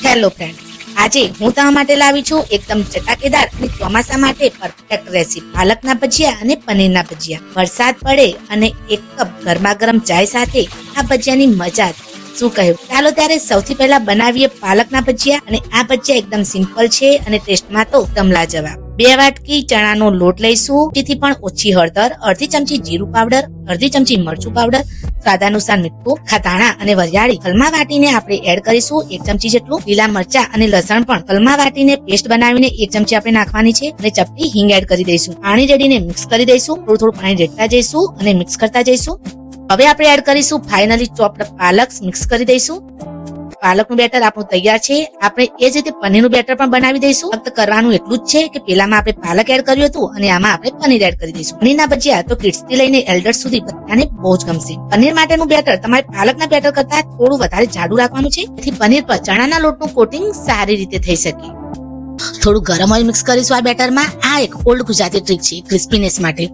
Hello friend, આજે હું તમારા માટે લાવી છું એકદમ ચટાકેદાર અને ચોમાસા માટે પરફેક્ટ રેસીપી પાલકના ભજીયા અને પનીરના ભજીયા. વરસાદ પડે અને એક કપ ગરમા ગરમ ચાય સાથે આ ભજીયાની મજા શું કહ્યું. ચાલો ત્યારે સૌથી પહેલા બનાવીએ પાલકના ભજીયા. અને આ ભજીયા એકદમ સિમ્પલ છે અને ટેસ્ટમાં તો એકદમ લાજવાબ. 2 વાટકી ચણાનો લોટ લઈશું, જેથી પણ ઓછી હળદર, અડધી ચમચી જીરું પાવડર, અડધી ચમચી મરચું પાવડર, સ્વાદાનુસાર મીઠું, ધાણા અને વરિયાળી કલમાં વાટીને આપણે એડ કરીશું. 1 ચમચી જેટલું લીલા મરચા અને લસણ પણ કલમાં વાટીને પેસ્ટ બનાવીને 1 ચમચી આપણે નાખવાની છે. અને ચપટી હિંગ એડ કરી દઈશું. પાણી રેડીને મિક્સ કરી દઈશું. થોડું પાણી રેડતા જઈશું અને મિક્સ કરતા જઈશું. હવે આપણે એડ કરીશું ફાઇનલી ચોપ્ડ પાલક. મિક્સ કરી દઈશું. પાલકનું બેટર આપણું તૈયાર છે. આપણે એ જ રીતે પનીરનું બેટર પણ બનાવી દઈશું. ફક્ત કરવાનું એટલું જ છે કે પેલામાં આપણે પાલક એડ કર્યું હતું અને આમાં આપણે પનીર એડ કરી દઈશું. પનીરના ભજીયા તો કિડ્સ થી લઈને એલ્ડર્સ સુધી બધાને બહુ જ ગમશે. પનીર માટેનું બેટર તમારે પાલકના બેટર કરતા થોડું વધારે જાડું રાખવાનું છે, જેથી પનીર પર ચણાના લોટનું કોટિંગ સારી રીતે થઈ શકે. થોડું ગરમ ઓઇલ મિક્સ કરીશું આ બેટરમાં. આ એક ઓલ્ડ ગુજરાતી ટ્રીક છે ક્રિસ્પીનેસ માટે.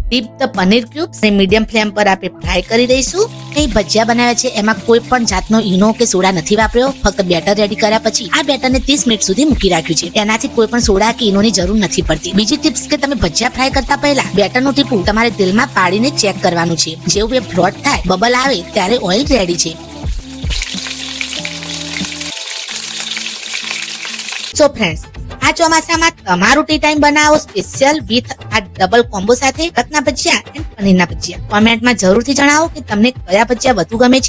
ડીપ ધ પનીર ક્યુબ્સ ને મીડિયમ ફ્લેમ પર આપણે ફ્રાય કરી દઈશું. કઈ ભજીયા બનાવ્યા છે એમાં કોઈ પણ જાતનો ઈનો કે સોડા નથી વાપર્યો. ફક્ત બેટર રેડી કર્યા પછી આ બેટરને 30 મિનિટ સુધી મૂકી રાખ્યું છે. એનાથી કોઈ પણ સોડા કે ઈનોની જરૂર નથી પડતી. બીજી ટિપ્સ કે તમે ભજીયા ફ્રાય કરતા પહેલા બેટરનું ટીપું તમારે તેલમાં પાડીને ચેક કરવાનું છે. જેવું એ ફ્લોટ થાય, બબલ આવે ત્યારે ઓઇલ રેડી છે. સો ફ્રેન્ડ્સ, આ ચોમાસામાં તમારું ટી ટાઈમ બનાવો સ્પેશિયલ વિથ આ ડબલ કોમ્બો સાથે પાલકના ભજીયા એન્ડ પનીરના ભજીયા. કોમેન્ટમાં જરૂરથી જણાવો કે તમને કયા ભજીયા વધુ ગમે છે.